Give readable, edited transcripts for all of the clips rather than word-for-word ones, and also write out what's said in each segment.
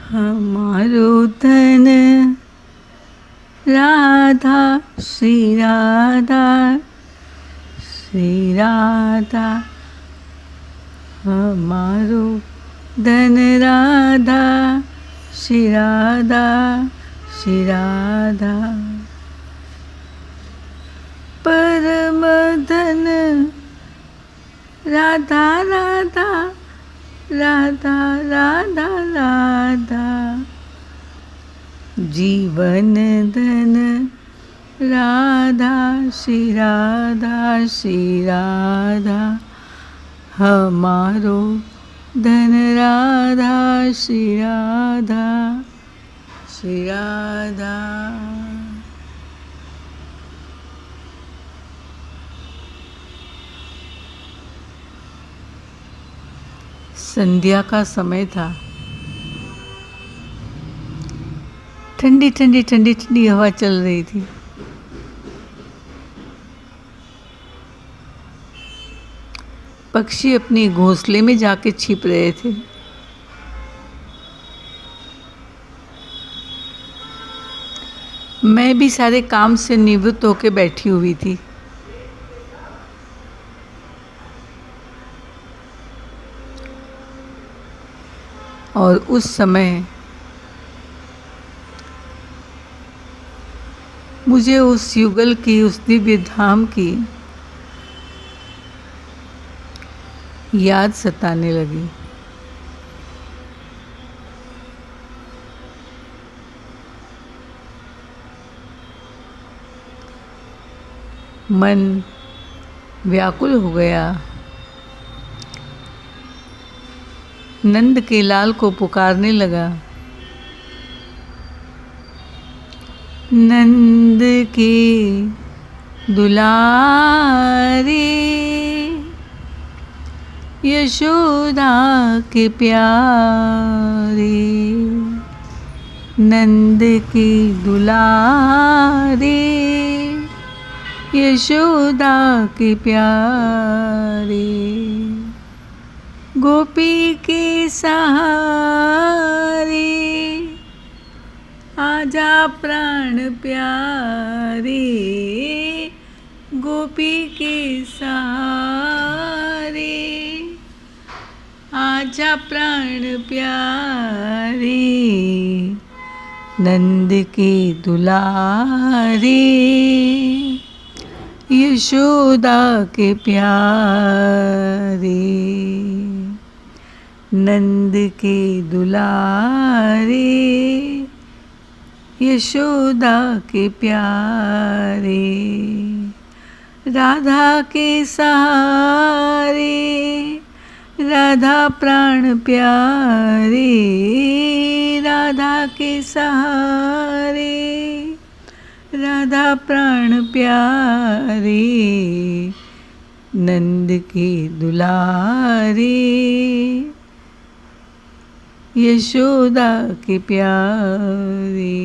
हमारो तन राधा श्री राधा श्री राधा, हमारो धन राधा श्री राधा श्री राधा, परम धन राधा राधा राधा राधा राधा, जीवन धन राधा श्री राधा श्री राधा, हमारो धन राधा श्री राधा श्री राधा। संध्या का समय था। ठंडी ठंडी ठंडी ठंडी हवा चल रही थी। पक्षी अपने घोंसले में जाके छिप रहे थे। मैं भी सारे काम से निवृत्त होकर बैठी हुई थी। और उस समय मुझे उस युगल की, उस दिव्य धाम की याद सताने लगी। मन व्याकुल हो गया। नंद के लाल को पुकारने लगा। नंद के दुलारे, यशोदा के प्यारे, नंद के दुलारे, यशोदा के प्यारे, गोपी के सहारे, आजा प्राण प्यारे, गोपी के सहारे, आजा प्राण प्यारे, नंद के दुलारे, यशोदा के प्यारे, नंद के दुलारे, यशोदा के प्यारे, राधा के सहारे, राधा प्राण प्यारे, राधा के सहारे, राधा प्राण प्यारे, नंद के दुलारे, यशोदा के प्यारे।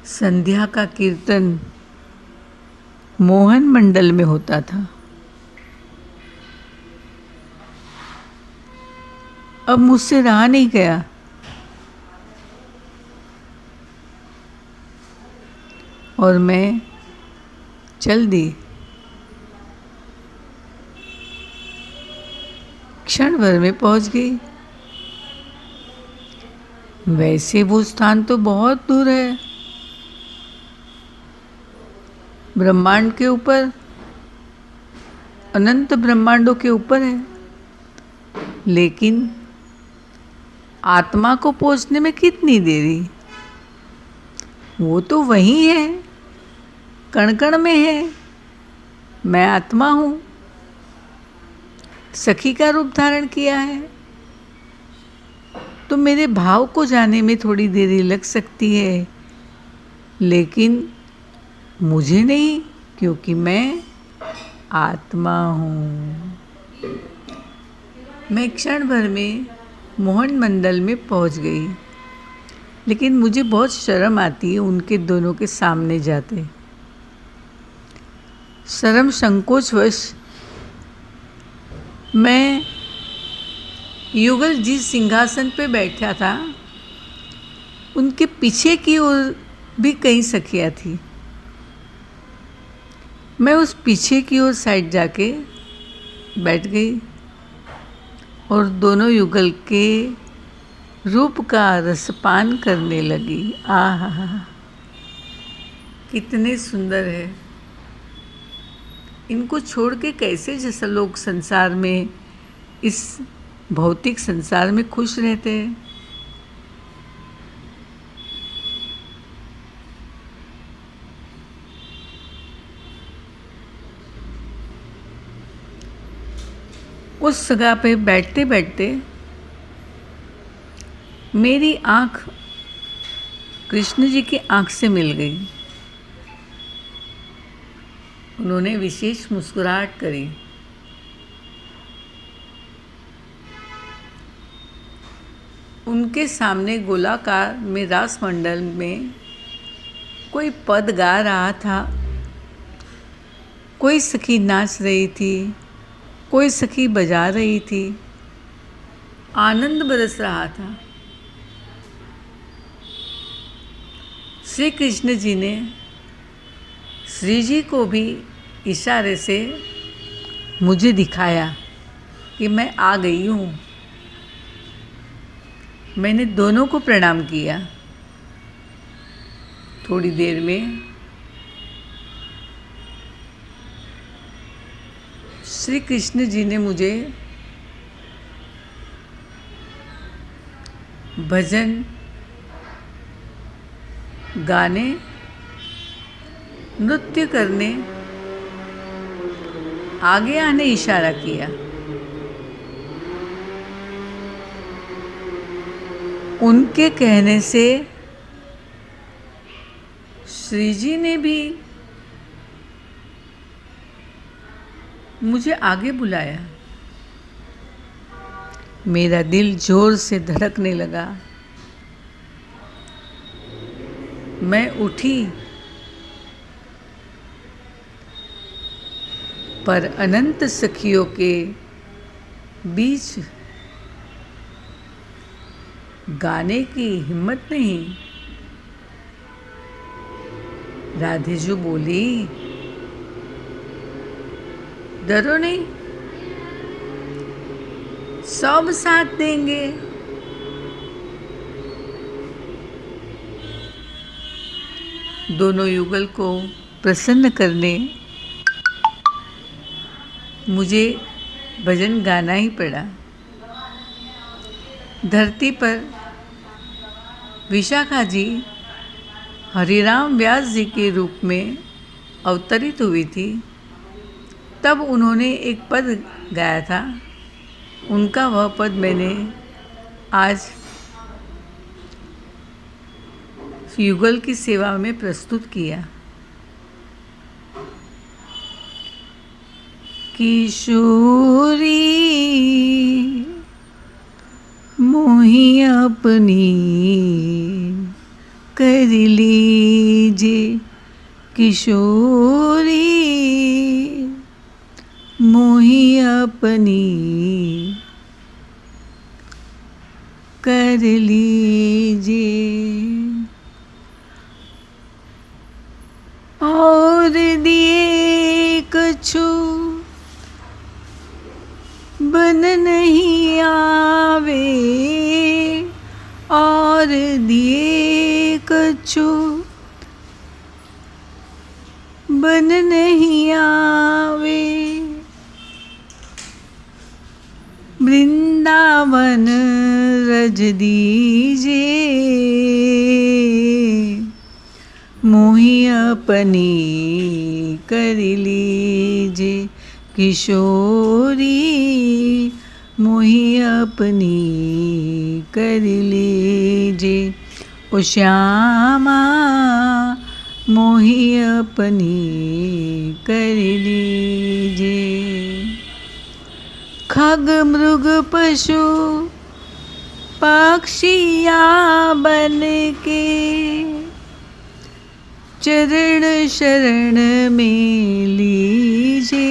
संध्या का कीर्तन मोहन मंडल में होता था। अब मुझसे रहा नहीं गया। और मैं चल दी। क्षण भर में पहुंच गई। वैसे वो स्थान तो बहुत दूर है, ब्रह्मांड के ऊपर, अनंत ब्रह्मांडों के ऊपर है, लेकिन आत्मा को पहुंचने में कितनी देरी। वो तो वहीं है, कण कण में है। मैं आत्मा हूँ, सखी का रूप धारण किया है, तो मेरे भाव को जाने में थोड़ी देरी लग सकती है, लेकिन मुझे नहीं, क्योंकि मैं आत्मा हूँ। मैं क्षण भर में मोहन मंडल में पहुँच गई, लेकिन मुझे बहुत शर्म आती है उनके दोनों के सामने जाते। शर्म संकोचवश मैं युगल जिस सिंहासन पे बैठा था उनके पीछे की ओर भी कई सखियाँ थी। मैं उस पीछे की ओर साइड जाके बैठ गई और दोनों युगल के रूप का रसपान करने लगी। आहा, कितने सुंदर है। इनको छोड़ के कैसे जैसा लोग संसार में, इस भौतिक संसार में खुश रहते हैं। उस जगह पे बैठते बैठते मेरी आँख कृष्ण जी की आँख से मिल गई। उन्होंने विशेष मुस्कुराहट करी। उनके सामने गोलाकार में रास मंडल में कोई पद गा रहा था, कोई सखी नाच रही थी, कोई सखी बजा रही थी। आनंद बरस रहा था। श्री कृष्ण जी ने श्री जी को भी इशारे से मुझे दिखाया कि मैं आ गई हूँ। मैंने दोनों को प्रणाम किया। थोड़ी देर में श्री कृष्ण जी ने मुझे भजन गाने, नृत्य करने, आगे आने इशारा किया। उनके कहने से श्री जी ने भी मुझे आगे बुलाया। मेरा दिल जोर से धड़कने लगा। मैं उठी, पर अनंत सखियों के बीच गाने की हिम्मत नहीं। राधे जी बोली, डरो नहीं, सब साथ देंगे। दोनों युगल को प्रसन्न करने मुझे भजन गाना ही पड़ा। धरती पर विशाखा जी हरिराम व्यास जी के रूप में अवतरित हुई थी। तब उन्होंने एक पद गाया था। उनका वह पद मैंने आज युगल की सेवा में प्रस्तुत किया। किशोरी मोहि अपनी कर लीजे, किशोरी मोहि अपनी कर लीजे। और दिए कछु बन नहीं आवे, और दिए कछु बन नहीं आवे। वृंदावन रज दीजे, मोहि अपनी कर लीजे, किशोरी मोहि अपनी कर लीजे। ओ श्यामा मोहि अपनी कर लीजे। खग मृग पशु पक्षिया बन के, चरण शरण में लीजे।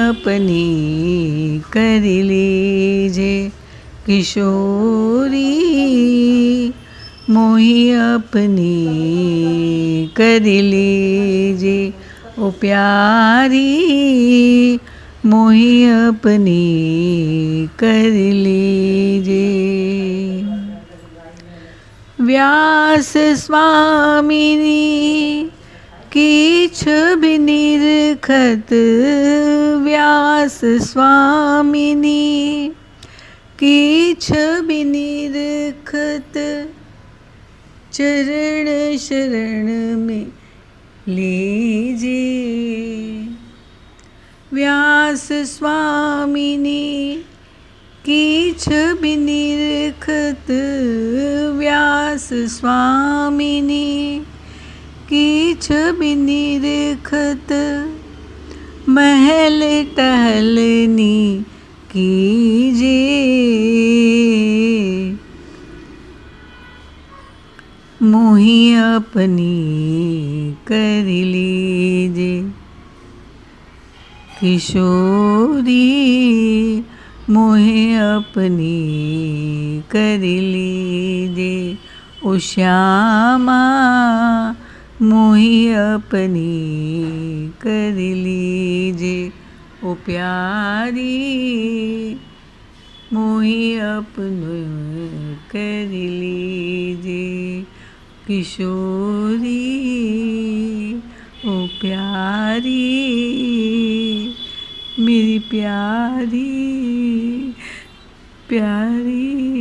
अपनी कर लीजे किशोरी, मोही अपनी कर लीजे ओ प्यारी, मोही अपनी कर लीजे। व्यास स्वामिनी कीछ भी निरखत, व्यास स्वामिनी कीछ भी निरखत, चरण शरण में लीजे। व्यास स्वामिनी कीछ भी निरखत, व्यास स्वामिनी कीछ भी निरखत, महल टहलनी कीजे। मोही अपनी कर लीजे किशोरी, मोहे अपनी कर लीजे ओ श्यामा, मोही अपनी कर लीजे ओ प्यारी, मोही अपनी कर लीजे किशोरी ओ प्यारी, मेरी प्यारी प्यारी।